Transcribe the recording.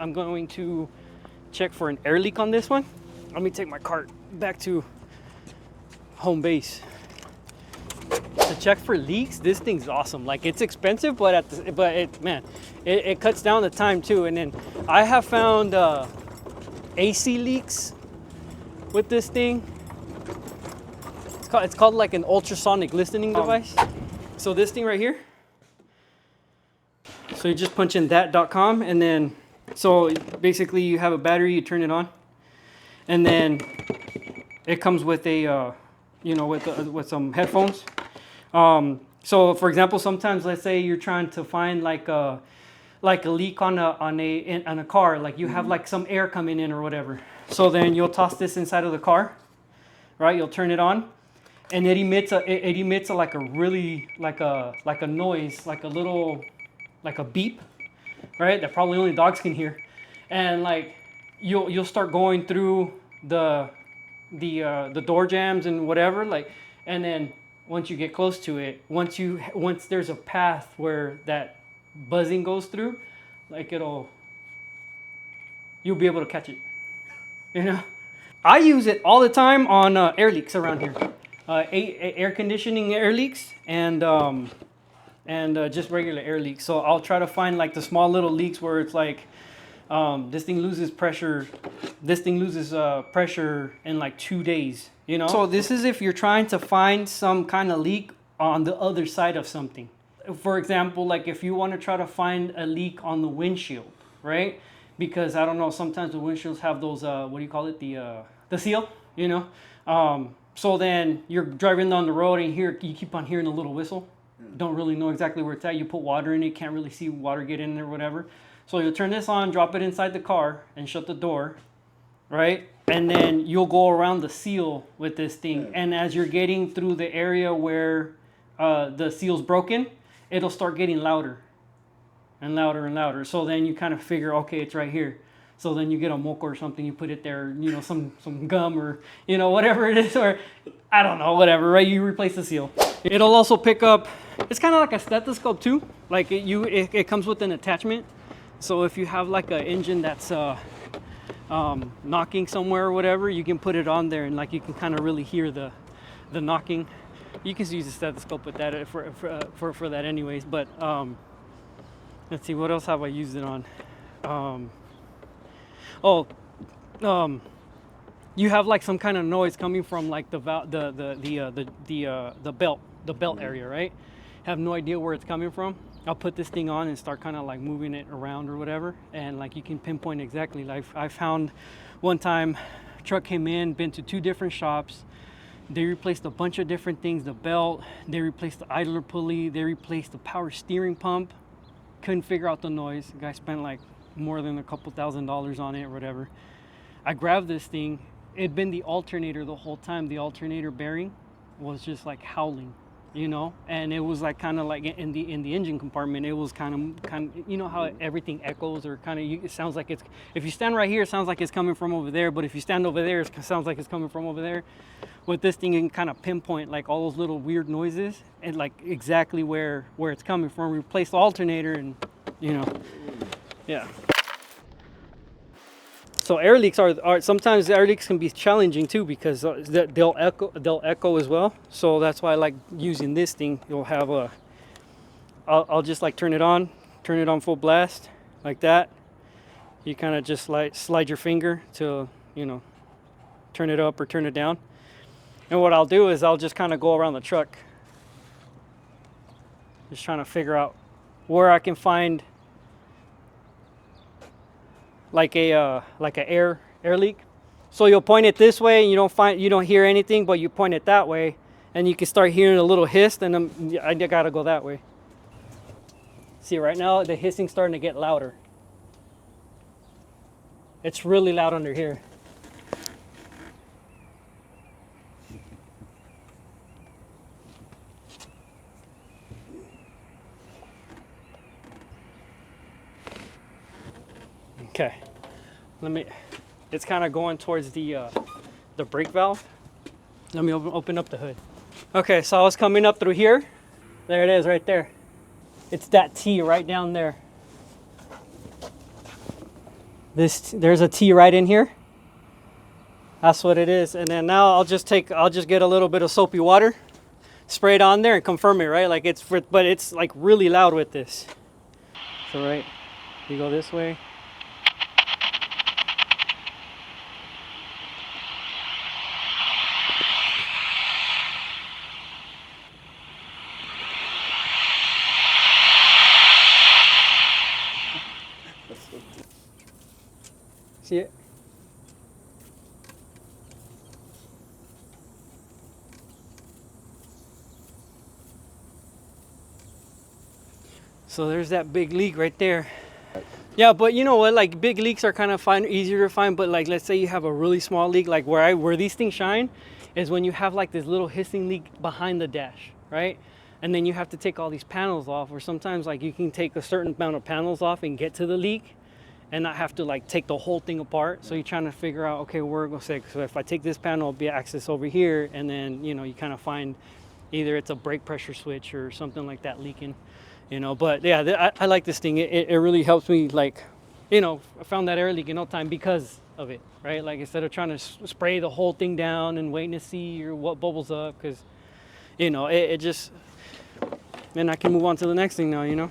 I'm going to check for an air leak on this one. Let me take my cart back to home base. To check for leaks, this thing's awesome. Like, it's expensive, but it cuts down the time too. And then I have found AC leaks with this thing. It's called like an ultrasonic listening device. So this thing right here. So you just punch in that.com, and then so basically you have a battery, you turn it on, and then it comes with a with some headphones. So for example, sometimes let's say you're trying to find like a leak on a car, like you have like some air coming in or whatever. So then you'll toss this inside of the car, right? You'll turn it on, and it emits like a really like a noise, like a little like a beep, right? That probably only dogs can hear, and like you'll start going through the door jambs and whatever, like, and then once you get close to it, once there's a path where that buzzing goes through, like you'll be able to catch it, you know. I use it all the time on air leaks around here, air conditioning air leaks, and just regular air leaks. So I'll try to find like the small little leaks where it's like this thing loses pressure. This thing loses pressure in like 2 days, you know. So this is if you're trying to find some kind of leak on the other side of something. For example, like if you want to try to find a leak on the windshield, right? Because I don't know, sometimes the windshields have those what do you call it, the seal, you know. So then you're driving down the road and you keep on hearing a little whistle. Don't really know exactly where it's at. You put water in it, can't really see water get in there or whatever. So you'll turn this on, drop it inside the car, and shut the door, right? And then you'll go around the seal with this thing. And as you're getting through the area where the seal's broken, it'll start getting louder and louder and louder. So then you kind of figure, okay, it's right here. So then you get a moco or something, you put it there, you know, some gum or, you know, whatever it is, or I don't know, whatever, right? You replace the seal. It'll also pick up, it's kind of like a stethoscope too. Like it comes with an attachment. So if you have like an engine that's knocking somewhere or whatever, you can put it on there and like you can kind of really hear the knocking. You can use a stethoscope with that for that anyways. But let's see, what else have I used it on? You have like some kind of noise coming from like the belt area, right? Have no idea where it's coming from. I'll put this thing on and start kind of like moving it around or whatever, and like you can pinpoint exactly. Like I found one time, truck came in, been to 2 different shops. They replaced a bunch of different things, the belt, they replaced the idler pulley, they replaced the power steering pump. Couldn't figure out the noise. The guy spent like more than a couple $1,000s on it or whatever. I grabbed this thing. It'd been the alternator the whole time. The alternator bearing was just like howling, you know, and it was like kind of like in the engine compartment. It was kind of, you know how everything echoes or kind of, it sounds like it's, if you stand right here, it sounds like it's coming from over there, but if you stand over there, it sounds like it's coming from over there. With this thing, you can kind of pinpoint like all those little weird noises and like exactly where it's coming from. Replace the alternator, and you know, yeah. So air leaks are sometimes air leaks can be challenging too, because they'll echo as well. So that's why I like using this thing. You'll have I'll just like turn it on full blast like that. You kind of just like slide your finger to, you know, turn it up or turn it down. And what I'll do is I'll just kind of go around the truck, just trying to figure out where I can find like a air leak. So you'll point it this way and you don't hear anything, but you point it that way and you can start hearing a little hiss, and I gotta go that way. See, right now the hissing's starting to get louder. It's really loud under here. Okay, it's kind of going towards the brake valve. Let me open up the hood. Okay, so I was coming up through here. There it is right there. It's that T right down there. there's a T right in here. That's what it is. And then now I'll just get a little bit of soapy water, spray it on there and confirm it, right? Like but it's like really loud with this. So right, you go this way. See it? So there's that big leak right there. Yeah, but you know what? Like big leaks are kind of easier to find. But like, let's say you have a really small leak, like where these things shine, is when you have like this little hissing leak behind the dash, right? And then you have to take all these panels off. Or sometimes like you can take a certain amount of panels off and get to the leak, and not have to like take the whole thing apart. So you're trying to figure out, okay, where we're gonna so if I take this panel, it'll be access over here, and then you know you kind of find either it's a brake pressure switch or something like that leaking. You know, but yeah, I like this thing. It really helps me, like, you know, I found that air leak in no time because of it, right? Like instead of trying to spray the whole thing down and waiting to see or what bubbles up, because, you know, it just, then I can move on to the next thing now, you know.